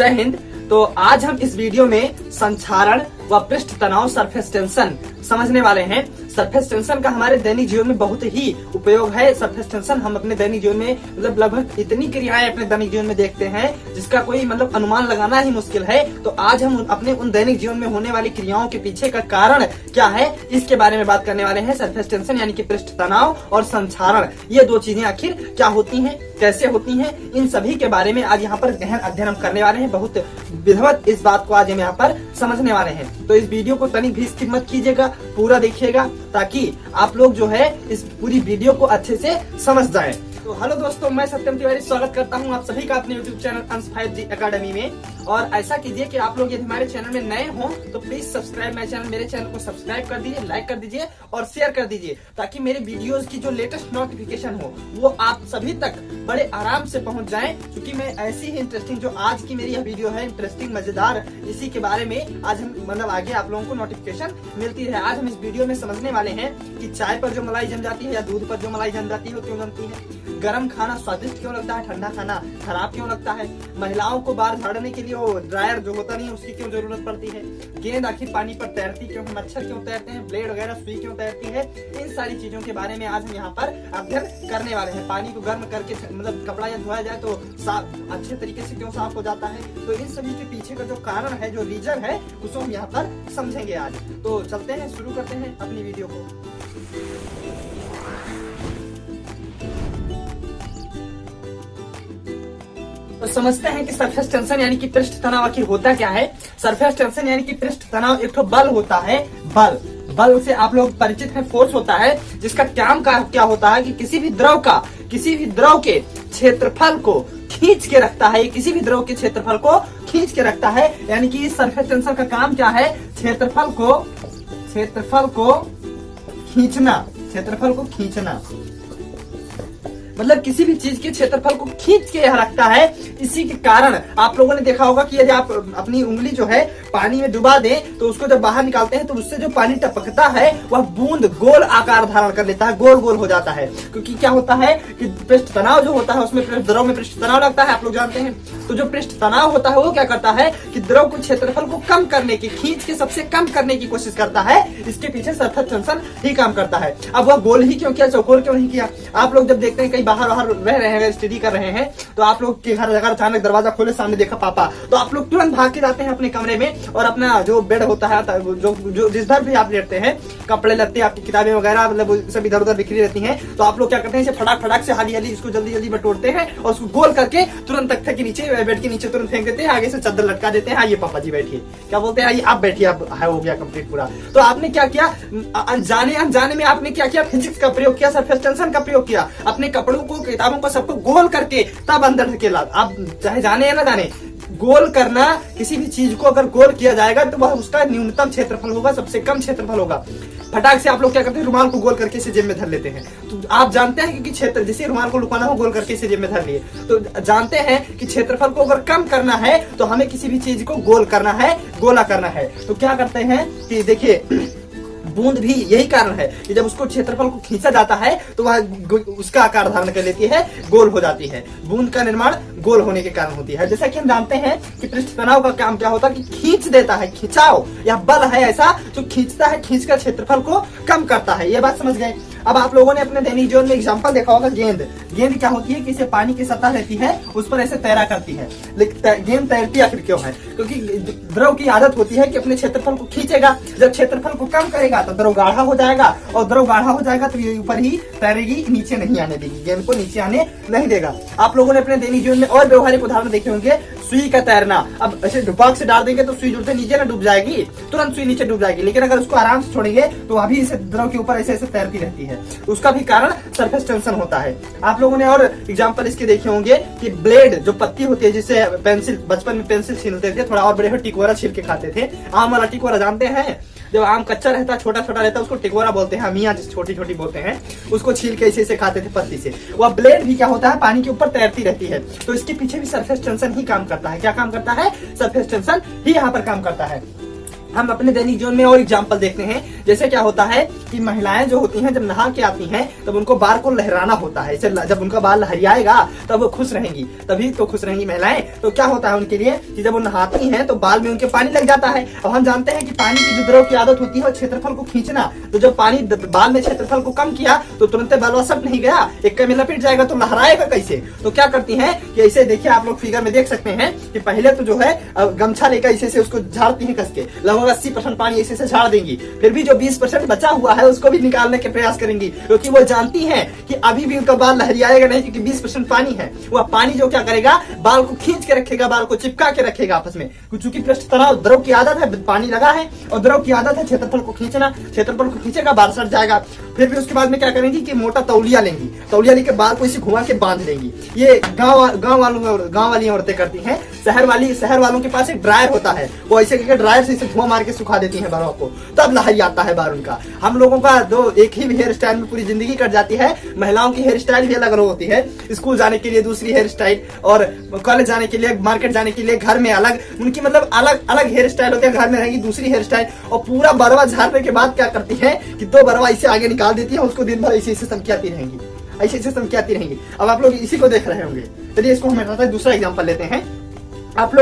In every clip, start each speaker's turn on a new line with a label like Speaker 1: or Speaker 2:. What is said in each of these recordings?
Speaker 1: जय हिंद। तो आज हम इस वीडियो में संक्षारण व पृष्ठ तनाव सरफेस टेंशन समझने वाले हैं। सरफेस टेंशन का हमारे दैनिक जीवन में बहुत ही उपयोग है। सरफेस टेंशन हम अपने दैनिक जीवन में लगभग इतनी क्रियाएं अपने दैनिक जीवन में देखते हैं जिसका कोई अनुमान लगाना ही मुश्किल है। तो आज हम अपने उन दैनिक जीवन में होने वाली क्रियाओं के पीछे का कारण क्या है इसके बारे में बात करने वाले हैं। सरफेस टेंशन यानी कि पृष्ठ तनाव और संक्षारण, ये दो चीजें आखिर क्या होती हैं, कैसे होती हैं, इन सभी के बारे में आज यहाँ पर गहन अध्ययन हम करने वाले हैं। बहुत विधिवत इस बात को आज हम यहाँ पर समझने वाले हैं। तो इस वीडियो को तनिक भी स्किप मत कीजिएगा, पूरा देखिएगा ताकि आप लोग जो है इस पूरी वीडियो को अच्छे से समझ जाएं। तो हेलो दोस्तों, मैं सत्यम तिवारी स्वागत करता हूं आप सभी का अपने यूट्यूब चैनल अंश 5G एकेडमी में। और ऐसा कीजिए कि आप लोग यदि हमारे चैनल में नए हो तो प्लीज सब्सक्राइब माय चैनल, मेरे चैनल को सब्सक्राइब कर दीजिए, लाइक कर दीजिए और शेयर कर दीजिए ताकि मेरे वीडियोस की जो लेटेस्ट नोटिफिकेशन हो वो आप सभी तक बड़े आराम से पहुंच जाए। क्योंकि मैं ऐसी ही इंटरेस्टिंग, जो आज की मेरी यह वीडियो है इंटरेस्टिंग मजेदार, इसी के बारे में आज हम आगे आप लोगों को नोटिफिकेशन मिलती है। आज हम इस वीडियो में समझने वाले हैं कि चाय पर जो मलाई जम जाती है या दूध पर जो मलाई जम जाती है वो क्यों जमती है, गर्म खाना स्वादिष्ट क्यों लगता है, ठंडा खाना खराब क्यों लगता है, महिलाओं को बाल झाड़ने के लिए वो ड्रायर जो होता नहीं है उसकी क्यों जरूरत पड़ती है, गेंद आखिर पानी पर तैरती क्यों, मच्छर क्यों तैरते हैं, ब्लेड वगैरह सुई क्यों तैरती है, इन सारी चीजों के बारे में आज हम यहाँ पर अध्ययन करने वाले हैं। पानी को गर्म करके कपड़ा या धोया जाए तो साफ अच्छे तरीके से क्यों साफ हो जाता है, तो इन सभी के पीछे का जो कारण है, जो रीजन है, उसको हम यहाँ पर समझेंगे आज। तो चलते हैं, शुरू करते हैं अपनी वीडियो को। तो समझते हैं कि सरफेस टेंशन यानी कि पृष्ठ तनाव आखिर होता क्या है। सरफेस टेंशन यानी कि पृष्ठ तनाव एक तो बल होता है। बल से आप लोग परिचित हैं, फोर्स होता है जिसका काम क्या होता है कि किसी भी द्रव के क्षेत्रफल को खींच के रखता है। किसी भी द्रव के क्षेत्रफल को खींच के रखता है, यानी कि सरफेस टेंशन का काम क्या है, क्षेत्रफल को खींचना। मतलब किसी भी चीज के क्षेत्रफल को खींच के यह रखता है। इसी के कारण आप लोगों ने देखा होगा कि यदि आप अपनी उंगली जो है पानी में डुबा दें तो उसको जब बाहर निकालते हैं तो उससे जो पानी टपकता है वह बूंद गोल आकार धारण कर लेता है, गोल हो जाता है। क्योंकि क्या होता है कि पृष्ठ तनाव जो होता है उसमें द्रव में पृष्ठ तनाव लगता है, आप लोग जानते हैं। तो जो पृष्ठ तनाव होता है वो क्या करता है कि द्रव को क्षेत्रफल को कम करने की, खींच के सबसे कम करने की कोशिश करता है। इसके पीछे सरफेस टेंशन ही काम करता है। अब वह गोल ही क्यों किया, चौकोर क्यों नहीं किया। आप लोग जब देखते हैं कहीं बाहर रह रहे हैं, स्टडी कर रहे हैं, तो आप लोग के घर अगर अचानक दरवाजा खोले, सामने देखा पापा, तो आप लोग तुरंत भाग के जाते हैं अपने कमरे में और अपना जो बेड होता है, जो जिस घर भी आप लेटते हैं, कपड़े लगते हैं, आपकी किताबें वगैरह सब इधर उधर बिखरी रहती हैं, तो आप लोग क्या करते हैं, इसे फटाक से हाली इसको जल्दी बटोरते हैं और उसको गोल करके तुरंत तख्ते के नीचे, बेड के नीचे तुरंत फेंक देते हैं, आगे से चादर लटका देते हैं। हाँ ये पापा जी बैठिए, क्या बोलते हैं, आइए आप बैठिए, अब हो गया कंप्लीट पूरा। तो आपने क्या किया, अनजाने में आपने क्या किया, फिजिक्स का प्रयोग किया, सरफेस टेंशन का प्रयोग किया। अपने कपड़ों को, किताबों को, सबको गोल करके तब अंदर धकेला। आप चाहे जाने या ना जाने, गोल करना, किसी भी चीज को अगर गोल किया जाएगा तो वह उसका न्यूनतम क्षेत्रफल होगा, सबसे कम क्षेत्रफल होगा। फटाक से आप लोग क्या करते हैं, रुमाल को गोल करके इसे जेब में धर लेते हैं। तो आप जानते हैं कि क्षेत्र, जैसे रुमाल को लुकाना हो, गोल करके इसे जेब में धर लिए, तो जानते हैं कि क्षेत्रफल को अगर कम करना है तो हमें किसी भी चीज को गोल करना है, गोला करना है। तो क्या करते हैं कि देखिए, बूंद भी यही कारण है कि जब उसको क्षेत्रफल को खींचा जाता है तो वह उसका आकार धारण कर लेती है, गोल हो जाती है। बूंद का निर्माण गोल होने के कारण होती है। जैसा कि हम जानते हैं कि पृष्ठ तनाव का काम क्या होता है कि खींच देता है, खिंचाव या बल है ऐसा जो खींचता है, खींचकर क्षेत्रफल को कम करता है। ये बात समझ गए। अब आप लोगों ने अपने दैनिक जीवन में एग्जांपल देखा होगा, गेंद क्या होती है कि इसे पानी की सतह रहती है, उस पर ऐसे तैरा करती है। लेकिन गेंद तैरती आखिर क्यों है, क्योंकि द्रव की आदत होती है कि अपने क्षेत्रफल को खींचेगा, जब क्षेत्रफल को कम करेगा तो द्रव गाढ़ा हो जाएगा, और द्रव गाढ़ा हो जाएगा तो ये ऊपर ही तैरेगी, नीचे नहीं आने देगी, गेंद को नीचे आने नहीं देगा। आप लोगों ने अपने दैनिक जीवन में और व्यवहारिक उदाहरण देखे होंगे, सुई का तैरना। अब ऐसे ढुपाक से डाल देंगे तो सुई जुड़ते नीचे ना डूब जाएगी, तुरंत सुई नीचे डूब जाएगी। लेकिन अगर उसको आराम से छोड़ेंगे तो अभी इसे द्रव के ऊपर ऐसे तैरती रहती है। उसका भी कारण सरफेस टेंशन होता है। आप लोगों ने और एग्जांपल इसके देखे होंगे कि ब्लेड जो पत्ती होती है, जिससे पेंसिल, बचपन में पेंसिल छीलते थे, थोड़ा और बड़े टिकोरा छील के खाते थे। आम वाला टिकोरा जानते हैं, जब आम कच्चा रहता है, छोटा रहता है, उसको टिकोरा बोलते हैं, मियाँ जिस छोटी बोलते हैं, उसको छील के ऐसे खाते थे पत्ती से। वह ब्लेड भी क्या होता है, पानी के ऊपर तैरती रहती है। तो इसके पीछे भी सरफेस टेंशन ही काम करता है। क्या काम करता है, सरफेस टेंशन ही यहाँ पर काम करता है। हम अपने दैनिक जीवन में और एग्जाम्पल देखते हैं। जैसे क्या होता है कि महिलाएं जो होती हैं जब नहा के आती हैं तब उनको बाल को लहराना होता है। जब उनका बाल लहरियाएगा तब वो खुश रहेंगी, तभी तो खुश रहेंगी महिलाएं। तो क्या होता है उनके लिए कि जब वो नहाती हैं तो बाल में उनके पानी लग जाता है। और हम जानते हैं कि पानी की जो द्रव की आदत होती है वो क्षेत्रफल को खींचना। तो जब पानी बाल में क्षेत्रफल को कम किया तो तुरंत बाल सट नहीं गया, एक में लपेट जाएगा, तो लहराएगा कैसे। तो क्या करती है कि ऐसे देखिए आप लोग फिगर में देख सकते हैं कि पहले तो जो है गमछा लेकर ऐसे से उसको झाड़ती है कस के, लगभग 80% पानी ऐसे से झाड़ देंगी। फिर भी जो 20% बचा हुआ है उसको भी निकालने के प्रयास करेंगी, क्योंकि वो जानती है कि अभी भी उनका बाल लहरियाएगा नहीं, क्योंकि 20% पानी है। वह पानी जो क्या करेगा, बाल को खींच के रखेगा, बाल को चिपका के रखेगा आपस में। चूंकि पृष्ठ तनाव द्रव की आदत है, पानी लगा है और द्रव की आदत है क्षेत्रफल को खींचना, क्षेत्रफल को खींचेगा, बाल सट जाएगा। फिर भी उसके बाद में क्या करेंगी कि मोटा तौलिया लेंगी, तौलिया लेके बाल को इसे घुमा के बांध लेंगी। ये गाँव वाली औरतें करती हैं। शहर वालों के पास एक ड्रायर होता है, वो ऐसे करके ड्रायर से इसे धुआं मार के सुखा देती हैं बालों को, तब लहरी आता है बाल उनका। हम लोगों का दो एक ही हेयर स्टाइल में पूरी जिंदगी कट जाती है। महिलाओं की हेयर स्टाइल भी अलग अलग होती है। स्कूल जाने के लिए दूसरी हेयर स्टाइल, और कॉलेज जाने के लिए, मार्केट जाने के लिए, घर में अलग, उनकी मतलब अलग अलग हेयर स्टाइल होती है। घर में रहेगी दूसरी हेयर स्टाइल, और पूरा बरवा झाड़ने के बाद क्या करती है कि 2 बरवा इसे आगे निकाल देती है, उसको दिन भर ऐसे समझाती रहेंगी, ऐसे समझाती रहेंगी। अब आप लोग इसी को देख रहे होंगे। चलिए इसको हम दूसरा एग्जाम्पल लेते हैं। आप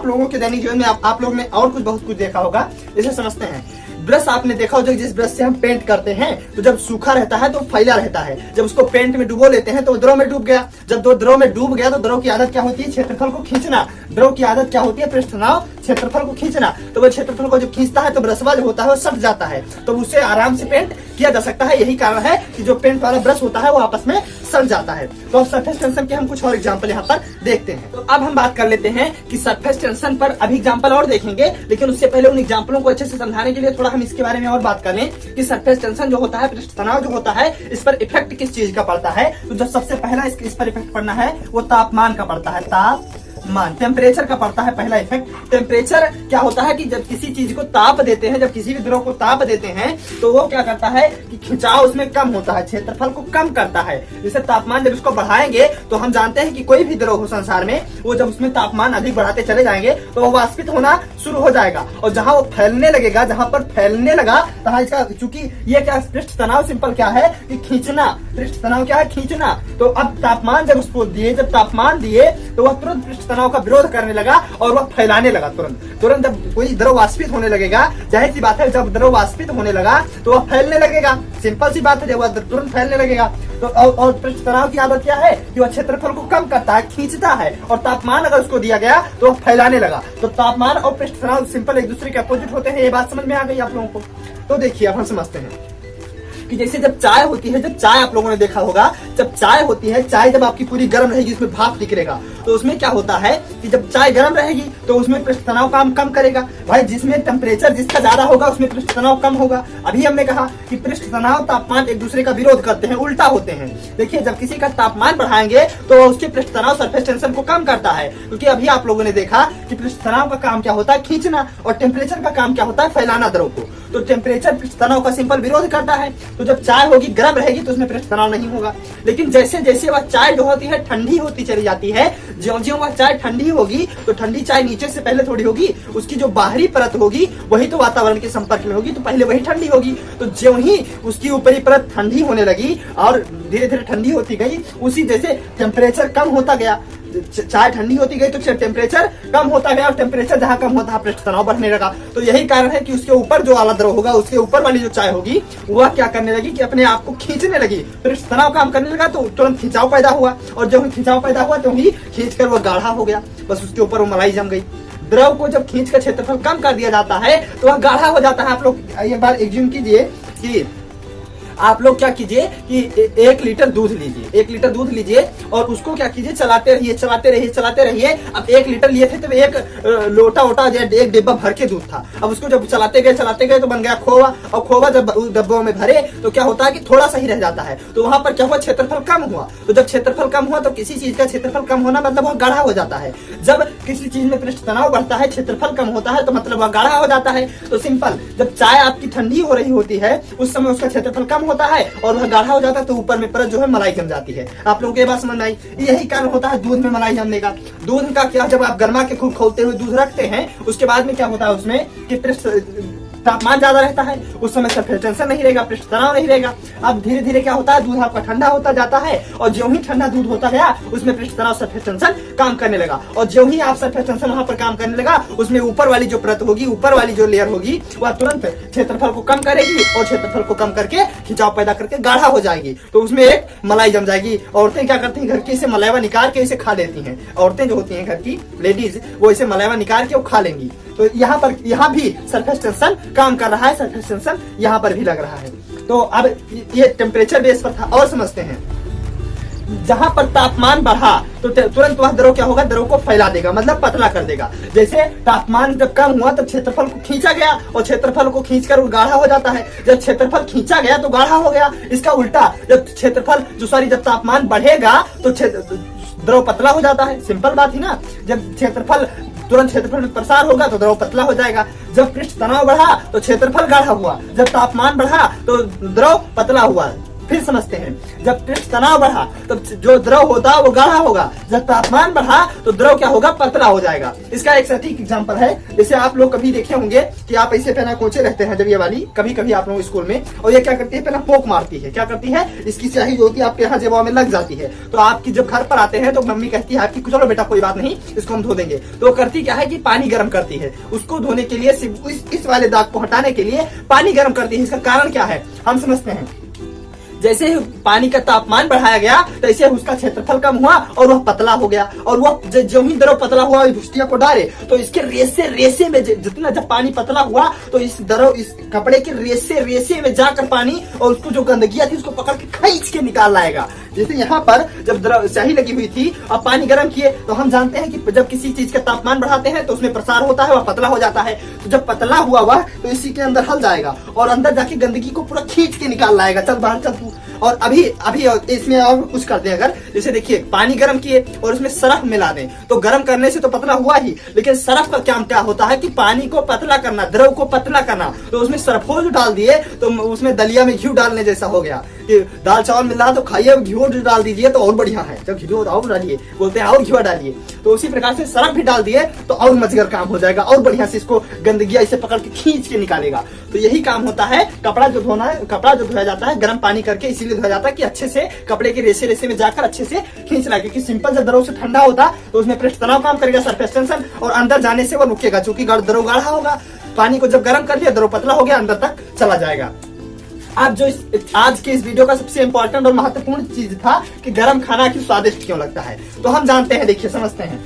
Speaker 1: लोगों के दैनिक जीवन में आप लोग ने और कुछ बहुत कुछ देखा होगा। इसे समझते हैं। ब्रश आपने देखा हो, जो जिस ब्रश से हम पेंट करते हैं तो जब सूखा रहता है तो फैला रहता है। जब उसको पेंट में डुबो लेते हैं तो द्रव में डूब गया। जब द्रव में डूब गया तो द्रव की आदत क्या होती है, क्षेत्रफल को खींचना। द्रव की आदत क्या होती है, पृष्ठ तनाव, क्षेत्रफल को खींचना। तो वह क्षेत्रफल को जब खींचता है तो ब्रशवा जो होता है वो सट जाता है, तो उससे आराम से पेंट किया जा सकता है। यही कारण है कि जो पेंट वाला ब्रश होता है वो आपस में सट जाता है। तो अब सरफेस टेंशन के हम कुछ और एग्जाम्पल यहाँ पर देखते हैं। तो अब हम बात कर लेते हैं कि सरफेस टेंशन पर अभी एग्जाम्पल और देखेंगे, लेकिन उससे पहले उन एग्जाम्पलों को अच्छे से समझाने के लिए थोड़ा हम इसके बारे में और बात कर लें कि सरफेस टेंशन जो होता है, पृष्ठ तनाव जो होता है, इस पर इफेक्ट किस चीज का पड़ता है। तो जो सबसे पहला इस पर इफेक्ट पड़ना है वो तापमान का पड़ता है। तापमान, टेम्परेचर का पड़ता है पहला इफेक्ट। टेम्परेचर क्या होता है कि जब किसी चीज को ताप देते हैं, जब किसी भी द्रव को ताप देते हैं तो वो क्या करता है कि खिंचाव उसमें कम होता है, क्षेत्रफल को कम करता है। जैसे तापमान जब इसको बढ़ाएंगे तो हम जानते हैं कि कोई भी द्रव हो संसार में, वो जब उसमें तापमान अधिक बढ़ाते चले जाएंगे तो वो वाष्पित होना शुरू हो जाएगा, और जहां वो फैलने लगेगा, जहां पर फैलने लगा तहां इसका, चूंकि ये क्या पृष्ठ तनाव सिंपल क्या है कि खींचना, पृष्ठ तनाव क्या है, खींचना। तो अब तापमान जब उसको दिए, जब तापमान दिए तो वह तुरंत पृष्ठ तनाव का विरोध करने लगा और वह फैलाने लगा। तुरंत जब कोई द्रव वाष्पित होने लगेगा, जाहिर सी बात है जब द्रव वाष्पित होने लगा तो वह फैलने लगेगा, सिंपल सी बात है, जब वह तुरंत फैलने लगेगा। तो और पृष्ठ तनाव की आदत क्या है कि वह क्षेत्रफल को कम करता है, खींचता है, और तापमान अगर उसको दिया गया तो वह फैलाने लगा। तो तापमान और पृष्ठ तनाव सिंपल एक दूसरे के अपोजिट होते हैं। ये बात समझ में आ गई आप लोगों को। तो देखिए अब हम समझते हैं कि जैसे जब चाय होती है, जब चाय आप लोगों ने देखा होगा, जब चाय होती है, चाय जब आपकी पूरी गर्म रहेगी, उसमें भाप निकलेगा, तो उसमें क्या होता है कि जब चाय गर्म रहेगी तो उसमें पृष्ठ तनाव काम कम करेगा। भाई जिसमें टेम्परेचर जिसका ज्यादा होगा उसमें पृष्ठ तनाव कम होगा। अभी हमने कहा कि पृष्ठ तनाव, तापमान एक दूसरे का विरोध करते हैं, उल्टा होते हैं। देखिए जब किसी का तापमान बढ़ाएंगे तो उसके पृष्ठ तनाव, सरफेस टेंशन को कम करता है, क्योंकि अभी आप लोगों ने देखा कि पृष्ठ तनाव का काम क्या होता है, खींचना, और टेम्परेचर का काम क्या होता है, फैलाना द्रव को। तो टेम्परेचर पृष्ठ तनाव का सिंपल विरोध करता है। तो जब चाय होगी, गर्म रहेगी, तो उसमें पृष्ठ तनाव नहीं होगा। लेकिन जैसे जैसे वह चाय जो होती है ठंडी होती चली जाती है, ज्यों-ज्यों वह चाय ठंडी होगी तो ठंडी चाय नीचे से पहले थोड़ी होगी, उसकी जो बाहरी परत होगी वही तो वातावरण के संपर्क में होगी, तो पहले वही ठंडी होगी। तो ज्यों ही उसकी ऊपरी परत ठंडी होने लगी और धीरे धीरे ठंडी होती गई, उसी जैसे टेम्परेचर कम होता गया, चाय ठंडी होती गई तो टेम्परेचर कम होता गया, और टेम्परेचर जहां कम होता है पृष्ठ तनाव बढ़ने लगा। तो यही कारण है कि उसके ऊपर जो वाला द्रव होगा, उसके ऊपर वाली जो चाय होगी, वह क्या करने लगी कि अपने आप को खींचने लगी, पृष्ठ तनाव काम करने लगा, तो तुरंत खिंचाव पैदा हुआ, और जब खिंचाव पैदा हुआ तो ही खींचकर वह गाढ़ा हो गया, बस उसके ऊपर वो मलाई जम गई। द्रव को जब खींच कर क्षेत्रफल कम कर दिया जाता है तो वह गाढ़ा हो जाता है। आप लोग एक बार एग्ज्यूम कीजिए कि आप लोग क्या कीजिए कि 1 लीटर दूध लीजिए, 1 लीटर दूध लीजिए और उसको क्या कीजिए, चलाते रहिए, चलाते रहिए, चलाते रहिए। अब 1 लीटर लिए थे तो 1 लोटा वोटा 1 डिब्बा भर के दूध था। अब उसको जब चलाते गए तो बन गया खोवा, और खोवा जब उस डब्बों में भरे तो क्या होता है कि थोड़ा सा ही रह जाता है, तो वहां पर क्या हुआ, क्षेत्रफल कम हुआ। तो जब क्षेत्रफल कम हुआ तो किसी चीज का क्षेत्रफल कम होना मतलब वह गाढ़ा हो जाता है। जब किसी चीज में पृष्ठ तनाव बढ़ता है, क्षेत्रफल कम होता है, तो मतलब वह गाढ़ा हो जाता है। तो सिंपल, जब चाय आपकी ठंडी हो रही होती है उस समय उसका क्षेत्रफल कम होता है और वह गाढ़ा हो जाता है तो ऊपर में परत जो है मलाई जम जाती है। आप लोगों को ये बात समझ में आई? यही कारण होता है दूध में मलाई जमने का। दूध का क्या, जब आप गर्मा के खूब खोलते हुए दूध रखते हैं उसके बाद में क्या होता है उसमें कि तापमान ज्यादा रहता है, उस समय सरफेस टेंशन नहीं रहेगा, पृष्ठ तनाव नहीं रहेगा। अब धीरे धीरे क्या होता है, दूध आपका ठंडा होता जाता है और जो ही ठंडा दूध होता गया उसमें पृष्ठ तनाव सरफेस टेंशन काम करने लगा और जो ही आप सरफेस टेंशन वहां पर काम करने लगा उसमें ऊपर वाली जो परत होगी, ऊपर वाली जो लेयर होगी वह तुरंत क्षेत्रफल को कम करेगी और क्षेत्रफल को कम करके खिंचाव पैदा करके गाढ़ा हो जाएगी। तो उसमें एक मलाई जम जाएगी। औरतें क्या करती हैं, घर की इसे मलाइवा निकाल के इसे खा लेती हैं। औरतें जो होती हैं घर की लेडीज, वो इसे मलाइवा निकाल के वो खा लेंगी। तो यहाँ भी सरफेस टेंशन काम कर रहा है, सरफेस टेंशन यहाँ पर भी लग रहा है। तो अब ये टेम्परेचर बेस पर था। और समझते हैं, जहां पर तापमान बढ़ा तो तुरंत वह द्रव क्या होगा, द्रव को फैला देगा, मतलब पतला कर देगा। जैसे तापमान जब कम हुआ तब क्षेत्रफल को खींचा गया और क्षेत्रफल को खींचकर वो गाढ़ा हो जाता है। जब क्षेत्रफल खींचा गया तो गाढ़ा हो गया। इसका उल्टा, जब क्षेत्रफल जब तापमान बढ़ेगा तो द्रव पतला हो जाता है। सिंपल बात ही ना। जब तुरंत क्षेत्रफल में प्रसार होगा तो द्रव पतला हो जाएगा। जब पृष्ठ तनाव बढ़ा तो क्षेत्रफल गाढ़ा हुआ, जब तापमान बढ़ा तो द्रव पतला हुआ। फिर समझते हैं, जब पृष्ठ तनाव बढ़ा तो जो द्रव होता है वो गाढ़ा होगा, जब तापमान बढ़ा तो द्रव क्या होगा, पतला हो जाएगा। इसका एक सटीक एग्जांपल है, जैसे आप लोग कभी देखे होंगे कि आप ऐसे पहना कोचे रहते हैं, जब ये वाली कभी आप लोग स्कूल में, और ये क्या करती है, पहना पोक मारती है। क्या करती है, इसकी स्याही जो होती है आपके यहाँ जेबा में लग जाती है। तो आपकी जब घर पर आते हैं तो मम्मी कहती है आपकी, चलो बेटा कोई बात नहीं, इसको हम धो देंगे। तो वो करती क्या है कि पानी गर्म करती है, उसको धोने के लिए, इस वाले दाग को हटाने के लिए पानी गर्म करती है। इसका कारण क्या है हम समझते हैं। जैसे ही पानी का तापमान बढ़ाया गया तैसे उसका क्षेत्रफल कम हुआ और वह पतला हो गया। और वह जो ही द्रव पतला हुआ भुष्टिया को डाले तो इसके रेसे में जितना जब पानी पतला हुआ तो इस कपड़े के रेसे में जाकर पानी और उसको जो गंदगी थी उसको पकड़ के खींच के निकाल लाएगा। जैसे यहाँ पर जब द्रव स्याही लगी हुई थी और पानी गर्म किए तो हम जानते हैं कि जब किसी चीज का तापमान बढ़ाते हैं तो उसमें प्रसार होता है, वह पतला हो जाता है। तो जब पतला हुआ वह तो इसी के अंदर हल जाएगा और अंदर जाके गंदगी को पूरा खींच के निकाल लाएगा। चल बाहर चल तू। और अभी इसमें और कुछ करते हैं, अगर जैसे देखिए पानी गर्म किए और उसमें सरफ मिला दें तो गर्म करने से तो पतला हुआ ही, लेकिन सरफ का काम क्या होता है कि पानी को पतला करना, द्रव को पतला करना। तो उसमें सरफोज डाल दिए तो उसमें दलिया में घी डालने जैसा हो गया कि दाल चावल मिल रहा तो खाइए, घी डाल दीजिए तो और बढ़िया है। जब घी और डालिए, बोलते हैं और घी डालिए, तो उसी प्रकार से सरफ भी डाल दिए तो और मजगर काम हो जाएगा और बढ़िया से इसको गंदगी ऐसे पकड़ के खींच के निकालेगा। तो यही काम होता है। कपड़ा जो धोया जाता है गर्म पानी करके इसीलिए धोया जाता है कि अच्छे से कपड़े के रेसे में जाकर अच्छे से खींच लाए। क्योंकि सिंपल जब द्रव से ठंडा होता तो उसमें पृष्ठ तनाव काम करेगा, सरफेस टेंशन, और अंदर जाने से वो रुकेगा। चूंकि द्रव गाढ़ा होगा, पानी को जब गर्म कर लिया द्रव पतला हो गया, अंदर तक चला जाएगा। आप जो आज के इस वीडियो का सबसे इंपॉर्टेंट और महत्वपूर्ण चीज था कि गर्म खाना क्यों स्वादिष्ट क्यों लगता है। तो हम जानते हैं, देखिए समझते हैं,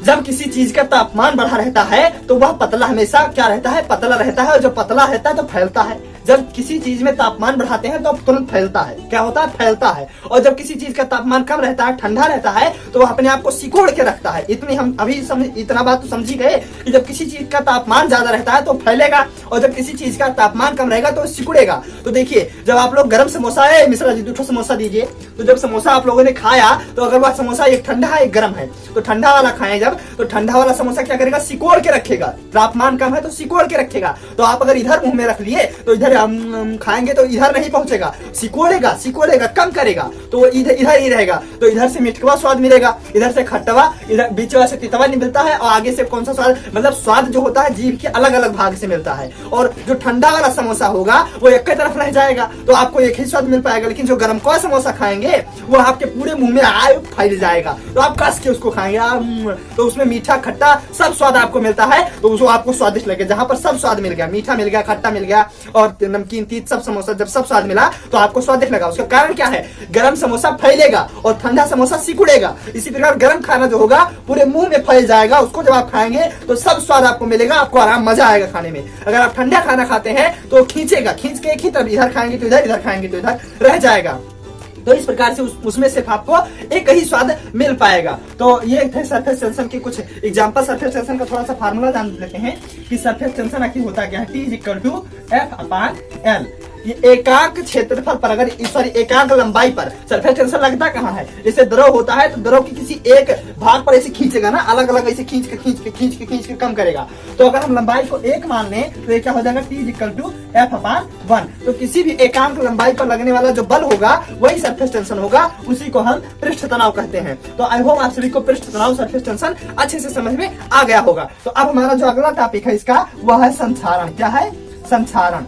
Speaker 1: जब किसी चीज का तापमान बढ़ा रहता है तो वह पतला हमेशा क्या रहता है, पतला रहता है। और जब पतला रहता है तो फैलता है। जब किसी चीज में तापमान बढ़ाते हैं तो तुरंत फैलता है। क्या होता है, फैलता है। और जब किसी चीज का तापमान कम रहता है, ठंडा रहता है, तो वह अपने आप को सिकोड़ के रखता है। इतनी हम अभी इतना बात तो समझी गए कि जब किसी चीज का तापमान ज्यादा रहता है तो फैलेगा और जब किसी चीज का तापमान कम रहेगा तो सिकुड़ेगा। तो देखिए, जब आप लोग गर्म समोसा है, मिश्रा जी 2 समोसा दीजिए, तो जब समोसा आप लोगों ने खाया तो अगर वह समोसा एक ठंडा है एक गर्म है तो ठंडा वाला खाएं जब, तो ठंडा वाला समोसा क्या करेगा, सिकोड़ के रखेगा। तापमान कम है तो सिकोड़ के रखेगा। तो आप अगर इधर मुंह में रख लिए तो इधर हम खाएंगे तो इधर नहीं पहुंचेगा, सिकोड़ेगा, कम करेगा, तो वो इधर ही रहेगा। तो इधर से मिठवा स्वाद मिलेगा, इधर से खट्टवा, इधर बीच से तितवा नहीं मिलता है, और आगे से कौन सा स्वाद, मतलब स्वाद जो होता है जीभ के अलग अलग भाग से मिलता है। और जो ठंडा वाला समोसा होगा वो एक तरफ रह जाएगा तो आपको एक ही स्वाद मिल पाएगा। लेकिन जो गर्म का समोसा खाएंगे वो आपके पूरे मुंह में फैल जाएगा, तो आप कस के उसको खाएंगे तो उसमें मीठा खट्टा सब स्वाद आपको मिलता है। तो उसको आपको स्वादिष्ट लगे। जहां पर सब स्वाद मिल गया, मीठा मिल गया, खट्टा मिल गया और नमकीन तीत सब समोसा, जब सब स्वाद मिला तो आपको स्वादिष्ट लगा। उसका कारण क्या है, गर्म समोसा फैलेगा और ठंडा समोसा सिकुड़ेगा। इसी प्रकार गर्म खाना जो होगा पूरे मुंह में फैल जाएगा। उसको जब आप खाएंगे तो सब स्वाद आपको मिलेगा, आपको आराम, मजा आएगा खाने में। अगर आप ठंडा खाना खाते हैं तो खींचेगा, खींच के एक ही तरफ, इधर खाएंगे तो इधर खाएंगे तो इधर रह जाएगा। तो इस प्रकार से उसमें सिर्फ आपको एक ही स्वाद मिल पाएगा। तो ये थे सरफेस टेंशन के कुछ एग्जांपल। सरफेस टेंशन का थोड़ा सा फार्मूला जान लेते हैं कि सरफेस टेंशन आखिर होता क्या है। T = F/L। ये एकांक क्षेत्रफल पर अगर सॉरी एकांक लंबाई पर सरफेस टेंशन लगता कहाँ है, जैसे द्रव होता है तो द्रव की किसी एक भाग पर ऐसे खींचेगा ना, अलग अलग ऐसे खींच के कम करेगा। तो अगर हम लंबाई को 1 मान लें तो ये क्या हो जाएगा, T = F/1। तो किसी भी एकांक लंबाई पर लगने वाला जो बल होगा वही सरफेस टेंशन होगा, उसी को हम पृष्ठ तनाव कहते हैं। तो आई होप आप सभी को पृष्ठ तनाव सरफेस टेंशन अच्छे से समझ में आ गया होगा। तो अब हमारा जो अगला टॉपिक है इसका वह है संक्षारण। क्या है? संक्षारण।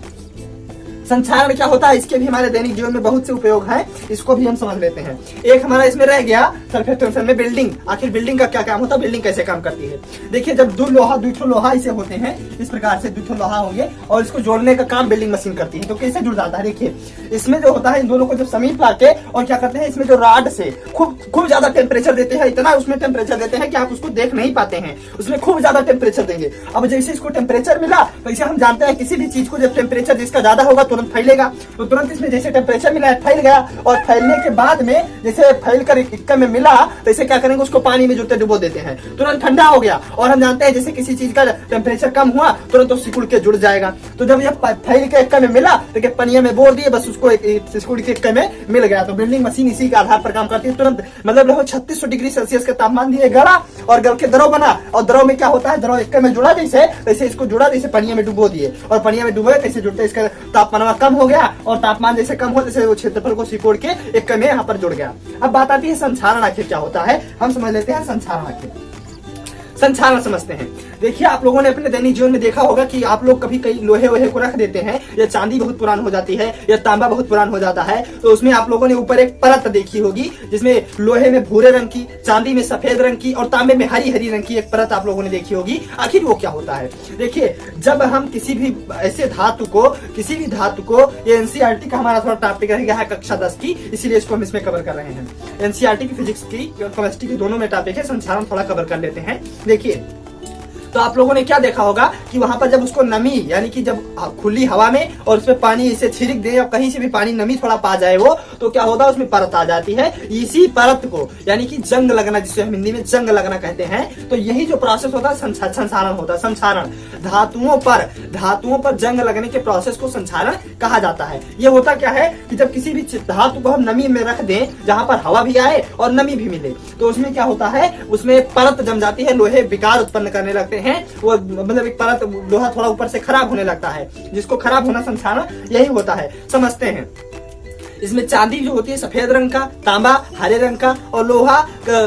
Speaker 1: संक्षारण क्या होता है, इसके भी हमारे दैनिक जीवन में बहुत से उपयोग हैं, इसको भी हम समझ लेते हैं। एक हमारा इसमें रह गया सरफेस टेंशन में बिल्डिंग। आखिर बिल्डिंग का क्या काम होता है, बिल्डिंग कैसे काम करती है? देखिए, जब दो लोहा इसे होते हैं, इस प्रकार से 2 लोहा होंगे और इसको जोड़ने का काम बिल्डिंग मशीन करती है। तो कैसे जुड़ जाता है, देखिए इसमें जो होता है, इन दोनों को जब समीप लाके और क्या करते हैं, इसमें जो रॉड से खूब ज्यादा टेम्परेचर देते हैं, इतना उसमें टेम्परेचर देते हैं कि आप उसको देख नहीं पाते हैं, उसमें खूब ज्यादा टेम्परेचर देंगे। अब जैसे इसको टेम्परेचर मिला, तो इसे हम जानते हैं किसी भी चीज को जब टेम्परेचर जिसका ज्यादा होगा तुरंत फैलेगा। तो तुरंत इसमें जैसे टेम्परेचर मिला है, फैल गया, और फैलने के बाद में जैसे फैल कर इक्का में मिला, तो इसे क्या करेंगे, उसको पानी में जुड़ते डुबो देते हैं, तुरंत ठंडा हो गया। और हम जानते हैं जैसे किसी चीज का टेम्परेचर कम हुआ तुरंत तो सिकुड़ के जुड़ जाएगा। तो जब ये फैल के इक्का में मिला तो पनिया में बोर दिए, बस उसको सिकुड़ के इक्का में मिल गया। तो बिल्डिंग मशीन इसी के आधार पर काम करती है। तुरंत मतलब 3600 डिग्री सेल्सियस के तापमान दिए, गड़ा और गल के द्रव बना। और द्रव में क्या होता है, द्रव इक्का में जुड़ा जैसे इसको जुड़ा, जैसे पनिया में डुबो दिए और पनिया में डुबोए, कैसे जुड़ते, इसका तापमान कम हो गया और तापमान जैसे कम हो, जैसे वो क्षेत्रफल को सिकोड़ के एक में यहाँ पर जुड़ गया। अब बात आती है संक्षारण आखिर क्या होता है, हम समझ लेते हैं संक्षारण आखिर। संक्षारण समझते हैं। देखिए, आप लोगों ने अपने दैनिक जीवन में देखा होगा कि आप लोग कभी कई लोहे को रख देते हैं, या चांदी बहुत पुरान हो जाती है या तांबा बहुत पुरान हो जाता है, तो उसमें आप लोगों ने ऊपर एक परत देखी होगी, जिसमें लोहे में भूरे रंग की, चांदी में सफेद रंग की और तांबे में हरी रंग की एक परत आप लोगों ने देखी होगी। आखिर वो क्या होता है? देखिए, जब हम किसी भी ऐसे धातु को, ये एनसीईआरटी का हमारा थोड़ा टॉपिक रह गया है कक्षा 10 की, इसीलिए इसको हम इसमें कवर कर रहे हैं। एनसीईआरटी की फिजिक्स की, केमिस्ट्री की दोनों में टॉपिक है, संक्षारण थोड़ा कवर कर लेते हैं। देखिए, तो आप लोगों ने क्या देखा होगा कि वहां पर जब उसको नमी, यानी कि जब खुली हवा में और उसमें पानी इसे छिड़क दे, या कहीं से भी पानी नमी थोड़ा पा जाए वो, तो क्या होता है, उसमें परत आ जाती है। इसी परत को यानी कि जंग लगना, जिसे हम हिंदी में जंग लगना कहते हैं, तो यही जो प्रोसेस होता है संक्षारण होता है। संक्षारण, धातुओं पर जंग लगने के प्रोसेस को संक्षारण कहा जाता है। ये होता क्या है कि जब किसी भी धातु को हम नमी में रख दें, जहां पर हवा भी आए और नमी भी मिले, तो उसमें क्या होता है, उसमें परत जम जाती है, लोहे विकार उत्पन्न करने लगते हैं। वो मतलब एक परत, लोहा थोड़ा ऊपर से खराब होने लगता है, जिसको खराब होना संक्षारण यही होता है। समझते हैं। इसमें चांदी जो होती है सफेद रंग का, तांबा हरे रंग का और लोहा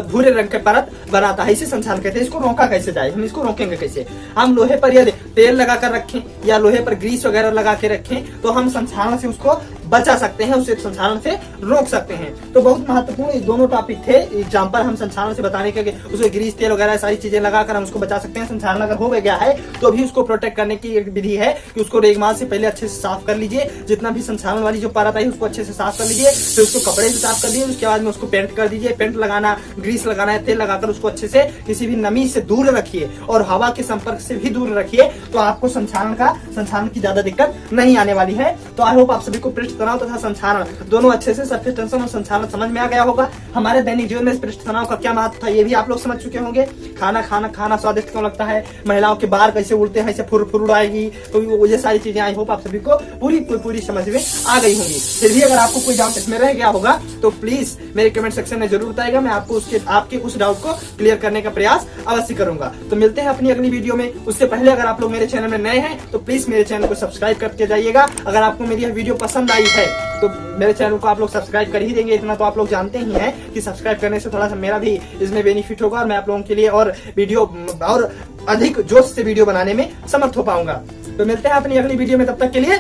Speaker 1: भूरे रंग का परत बनाता है, इसे संक्षारण कहते हैं। इसको रोका कैसे जाए, हम इसको रोकेंगे कैसे? हम लोहे पर यदि तेल लगाकर रखें या लोहे पर ग्रीस वगैरह लगा के रखें, तो हम संक्षारण से उसको बचा सकते हैं, उसे संक्षारण से रोक सकते हैं। तो बहुत महत्वपूर्ण ये दोनों टॉपिक थे एग्जाम्पल हम संक्षारण से बताने के, उसमें ग्रीस तेल वगैरह सारी चीजें लगाकर हम उसको बचा सकते हैं। संक्षारण अगर हो गया है तो भी उसको प्रोटेक्ट करने की एक विधि है कि उसको रेगमाल से पहले अच्छे से साफ कर लीजिए, जितना भी संक्षारण वाली जो परत आई उसको अच्छे से साफ कर लीजिए, फिर उसको कपड़े से साफ कर लीजिए, उसके बाद में उसको पेंट कर दीजिए। पेंट लगाना, ग्रीस लगाना है, तेल लगाकर उसको अच्छे से किसी भी नमी से दूर रखिए और हवा के संपर्क से भी दूर रखिए, तो आपको संक्षारण की ज्यादा दिक्कत नहीं आने वाली है। तो आई होप आप सभी को पृष्ठ तनाव तथा संक्षारण दोनों अच्छे से, सरफेस टेंशन और संक्षारण समझ में आ गया होगा। हमारे दैनिक जीवन में पृष्ठ तनाव का क्या महत्व था ये भी आप लोग समझ चुके होंगे। खाना स्वादिष्ट क्यों लगता है, महिलाओं के बाल कैसे उड़ते हैं, ऐसे फुर उड़ाएगी, तो ये सारी चीजें आई होप आप सभी को पूरी समझ में आ गई होंगी। फिर भी अगर आपको कोई डाउट इसमें रह गया होगा तो प्लीज मेरे कमेंट सेक्शन में जरूर बताइएगा, मैं आपको आपके उस डाउट को क्लियर करने का प्रयास अवश्य करूंगा। तो मिलते हैं अपनी अगली वीडियो में। उससे पहले अगर आप लोग मेरे चैनल में नए हैं तो प्लीज मेरे चैनल को सब्सक्राइब करके जाइएगा। अगर आपको मेरी यह वीडियो पसंद आई है तो मेरे चैनल को आप लोग सब्सक्राइब कर ही देंगे, इतना तो आप लोग जानते ही हैं कि सब्सक्राइब करने से थोड़ा सा मेरा भी इसमें बेनिफिट होगा और मैं आप लोगों के लिए और वीडियो और अधिक जोश से वीडियो बनाने में समर्थ हो पाऊंगा। तो मिलते हैं अपनी अगली वीडियो में, तब तक के लिए